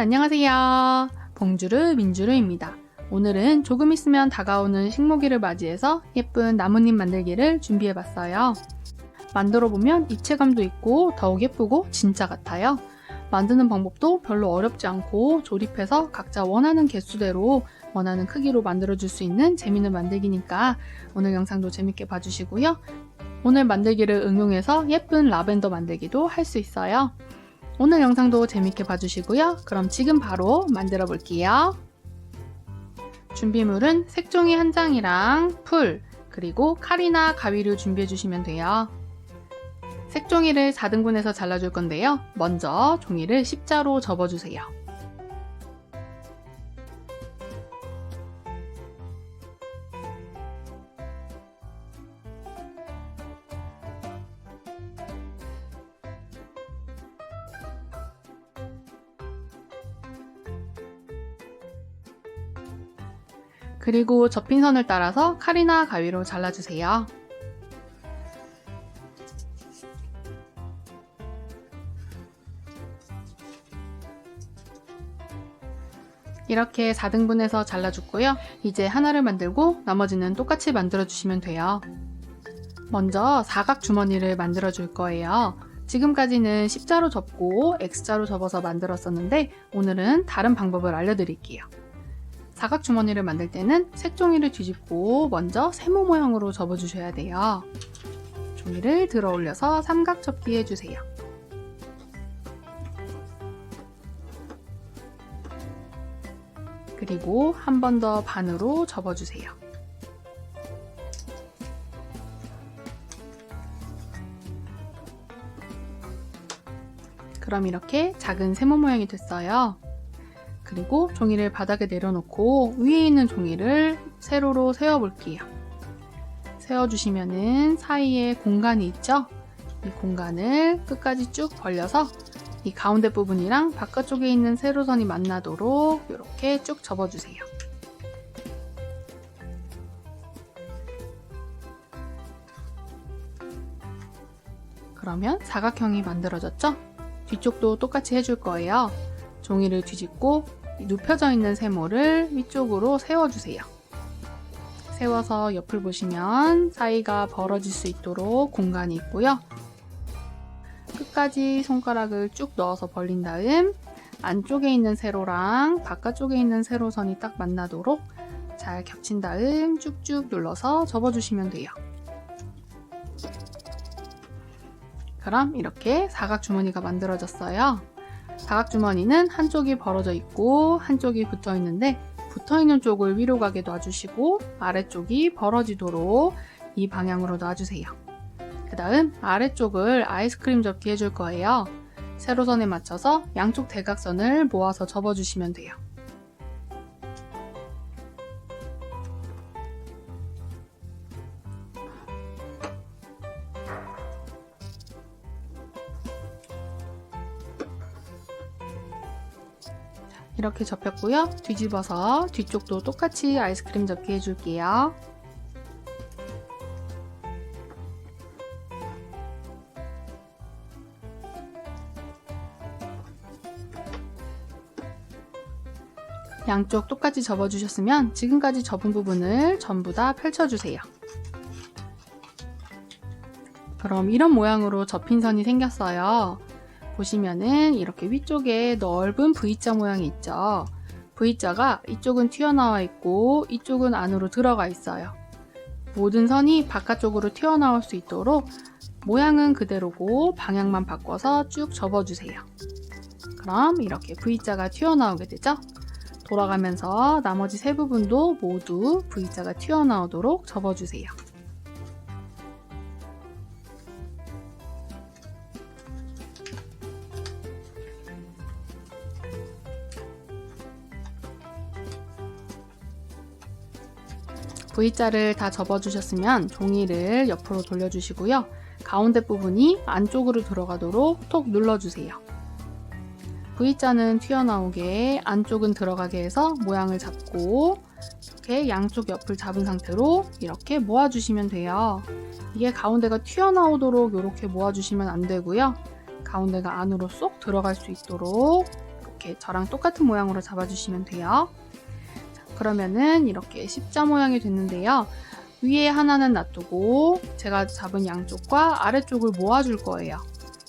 안녕하세요. 봉주르 민주르입니다. 오늘은 조금 있으면 다가오는 식목일을 맞이해서 예쁜 나뭇잎 만들기를 준비해봤어요. 만들어보면 입체감도 있고 더욱 예쁘고 진짜 같아요. 만드는 방법도 별로 어렵지 않고 조립해서 각자 원하는 개수대로 원하는 크기로 만들어줄 수 있는 재미있는 만들기니까 오늘 영상도 재밌게 봐주시고요. 오늘 만들기를 응용해서 예쁜 라벤더 만들기도 할 수 있어요. 오늘 영상도 재밌게 봐주시고요. 그럼 지금 바로 만들어 볼게요. 준비물은 색종이 한 장이랑 풀, 그리고 칼이나 가위를 준비해 주시면 돼요. 색종이를 4등분해서 잘라줄 건데요. 먼저 종이를 십자로 접어주세요. 그리고 접힌 선을 따라서 칼이나 가위로 잘라주세요. 이렇게 4등분해서 잘라줬고요. 이제 하나를 만들고 나머지는 똑같이 만들어주시면 돼요. 먼저 사각 주머니를 만들어줄 거예요. 지금까지는 십자로 접고 X자로 접어서 만들었었는데 오늘은 다른 방법을 알려드릴게요. 사각 주머니를 만들 때는 색종이를 뒤집고 먼저 세모 모양으로 접어주셔야 돼요. 종이를 들어 올려서 삼각 접기 해주세요. 그리고 한 번 더 반으로 접어주세요. 그럼 이렇게 작은 세모 모양이 됐어요. 그리고 종이를 바닥에 내려놓고 위에 있는 종이를 세로로 세워볼게요. 세워주시면은 사이에 공간이 있죠? 이 공간을 끝까지 쭉 벌려서 이 가운데 부분이랑 바깥쪽에 있는 세로선이 만나도록 이렇게 쭉 접어주세요. 그러면 사각형이 만들어졌죠? 뒤쪽도 똑같이 해줄 거예요. 종이를 뒤집고 눕혀져 있는 세모를 위쪽으로 세워주세요. 세워서 옆을 보시면 사이가 벌어질 수 있도록 공간이 있고요. 끝까지 손가락을 쭉 넣어서 벌린 다음 안쪽에 있는 세로랑 바깥쪽에 있는 세로선이 딱 만나도록 잘 겹친 다음 쭉쭉 눌러서 접어주시면 돼요. 그럼 이렇게 사각 주머니가 만들어졌어요. 사각 주머니는 한쪽이 벌어져 있고 한쪽이 붙어 있는데 붙어 있는 쪽을 위로 가게 놔주시고 아래쪽이 벌어지도록 이 방향으로 놔주세요. 그 다음 아래쪽을 아이스크림 접기 해줄 거예요. 세로선에 맞춰서 양쪽 대각선을 모아서 접어주시면 돼요. 이렇게 접혔고요. 뒤집어서 뒤쪽도 똑같이 아이스크림 접기 해줄게요. 양쪽 똑같이 접어주셨으면 지금까지 접은 부분을 전부 다 펼쳐주세요. 그럼 이런 모양으로 접힌 선이 생겼어요. 보시면은 이렇게 위쪽에 넓은 V자 모양이 있죠. V자가 이쪽은 튀어나와 있고 이쪽은 안으로 들어가 있어요. 모든 선이 바깥쪽으로 튀어나올 수 있도록 모양은 그대로고 방향만 바꿔서 쭉 접어주세요. 그럼 이렇게 V자가 튀어나오게 되죠. 돌아가면서 나머지 세 부분도 모두 V자가 튀어나오도록 접어주세요. V자를 다 접어주셨으면 종이를 옆으로 돌려주시고요. 가운데 부분이 안쪽으로 들어가도록 톡 눌러주세요. V자는 튀어나오게 안쪽은 들어가게 해서 모양을 잡고 이렇게 양쪽 옆을 잡은 상태로 이렇게 모아주시면 돼요. 이게 가운데가 튀어나오도록 이렇게 모아주시면 안 되고요. 가운데가 안으로 쏙 들어갈 수 있도록 이렇게 저랑 똑같은 모양으로 잡아주시면 돼요. 자, 그러면은 이렇게 십자 모양이 됐는데요. 위에 하나는 놔두고 제가 잡은 양쪽과 아래쪽을 모아줄 거예요.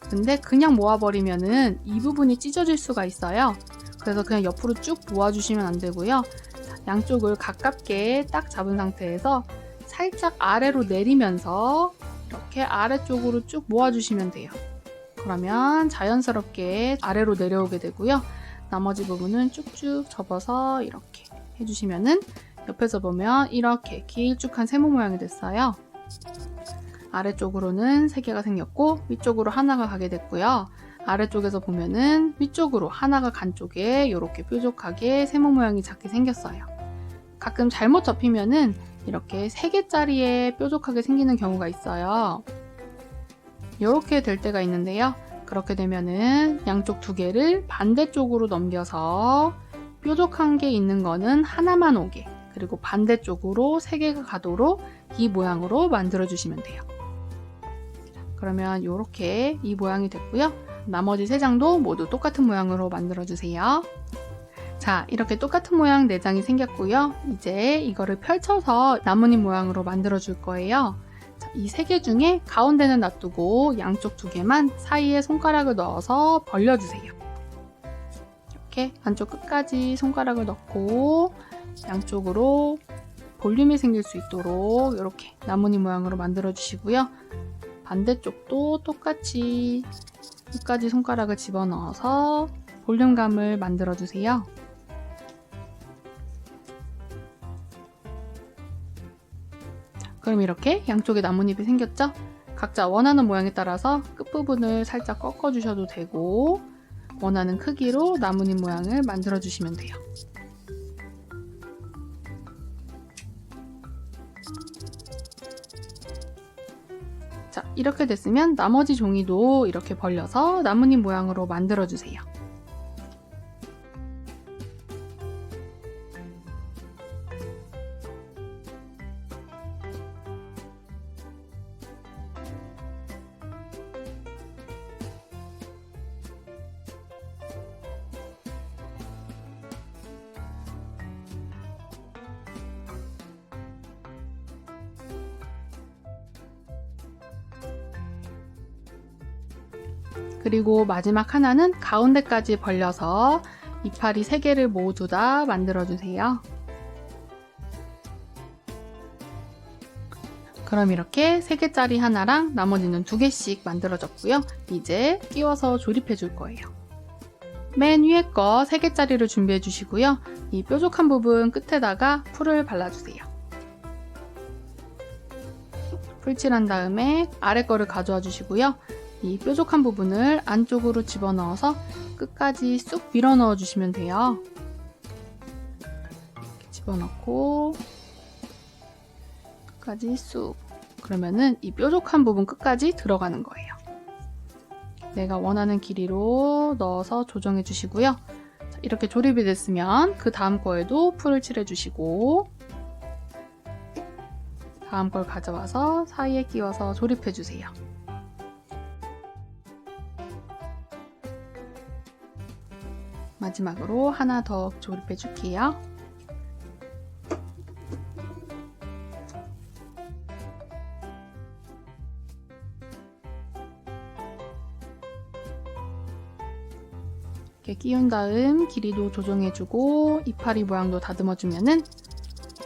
근데 그냥 모아버리면은 이 부분이 찢어질 수가 있어요. 그래서 그냥 옆으로 쭉 모아주시면 안 되고요. 자, 양쪽을 가깝게 딱 잡은 상태에서 살짝 아래로 내리면서 이렇게 아래쪽으로 쭉 모아주시면 돼요. 그러면 자연스럽게 아래로 내려오게 되고요. 나머지 부분은 쭉쭉 접어서 이렇게 해주시면은 옆에서 보면 이렇게 길쭉한 세모 모양이 됐어요. 아래쪽으로는 3개가 생겼고 위쪽으로 하나가 가게 됐고요. 아래쪽에서 보면은 위쪽으로 하나가 간 쪽에 이렇게 뾰족하게 세모 모양이 작게 생겼어요. 가끔 잘못 접히면은 이렇게 3개짜리에 뾰족하게 생기는 경우가 있어요. 이렇게 될 때가 있는데요. 그렇게 되면은 양쪽 2개를 반대쪽으로 넘겨서 뾰족한 게 있는 거는 하나만 오게, 그리고 반대쪽으로 3개가 가도록 이 모양으로 만들어 주시면 돼요. 그러면 이렇게 이 모양이 됐고요. 나머지 3장도 모두 똑같은 모양으로 만들어 주세요. 자, 이렇게 똑같은 모양 4장이 생겼고요. 이제 이거를 펼쳐서 나뭇잎 모양으로 만들어 줄 거예요. 자, 이 3개 중에 가운데는 놔두고 양쪽 2개만 사이에 손가락을 넣어서 벌려주세요. 이렇게 안쪽 끝까지 손가락을 넣고 양쪽으로 볼륨이 생길 수 있도록 이렇게 나뭇잎 모양으로 만들어 주시고요. 반대쪽도 똑같이 끝까지 손가락을 집어넣어서 볼륨감을 만들어 주세요. 그럼 이렇게 양쪽에 나뭇잎이 생겼죠? 각자 원하는 모양에 따라서 끝부분을 살짝 꺾어 주셔도 되고 원하는 크기로 나뭇잎 모양을 만들어 주시면 돼요. 자, 이렇게 됐으면 나머지 종이도 이렇게 벌려서 나뭇잎 모양으로 만들어 주세요. 그리고 마지막 하나는 가운데까지 벌려서 이파리 3개를 모두 다 만들어주세요. 그럼 이렇게 3개짜리 하나랑 나머지는 2개씩 만들어졌고요. 이제 끼워서 조립해 줄 거예요. 맨 위에 거 3개짜리를 준비해 주시고요. 이 뾰족한 부분 끝에다가 풀을 발라주세요. 풀칠한 다음에 아래 거를 가져와 주시고요. 이 뾰족한 부분을 안쪽으로 집어넣어서 끝까지 쑥 밀어 넣어 주시면 돼요. 이렇게 집어넣고 끝까지 쑥. 그러면은 이 뾰족한 부분 끝까지 들어가는 거예요. 내가 원하는 길이로 넣어서 조정해 주시고요. 자, 이렇게 조립이 됐으면 그 다음 거에도 풀을 칠해 주시고 다음 걸 가져와서 사이에 끼워서 조립해 주세요. 마지막으로 하나 더 조립해 줄게요. 이렇게 끼운 다음 길이도 조정해주고 이파리 모양도 다듬어주면은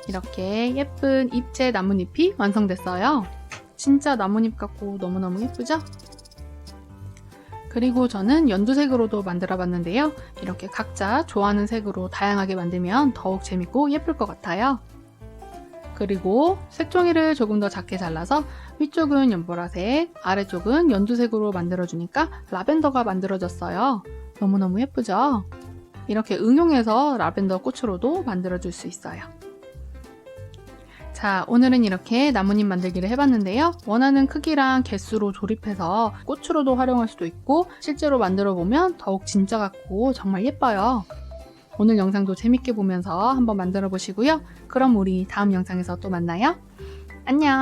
이렇게 예쁜 입체 나뭇잎이 완성됐어요. 진짜 나뭇잎 같고 너무너무 예쁘죠? 그리고 저는 연두색으로도 만들어 봤는데요. 이렇게 각자 좋아하는 색으로 다양하게 만들면 더욱 재밌고 예쁠 것 같아요. 그리고 색종이를 조금 더 작게 잘라서 위쪽은 연보라색, 아래쪽은 연두색으로 만들어주니까 라벤더가 만들어졌어요. 너무너무 예쁘죠? 이렇게 응용해서 라벤더 꽃으로도 만들어줄 수 있어요. 자, 오늘은 이렇게 나뭇잎 만들기를 해봤는데요. 원하는 크기랑 개수로 조립해서 꽃으로도 활용할 수도 있고 실제로 만들어보면 더욱 진짜 같고 정말 예뻐요. 오늘 영상도 재밌게 보면서 한번 만들어 보시고요. 그럼 우리 다음 영상에서 또 만나요. 안녕!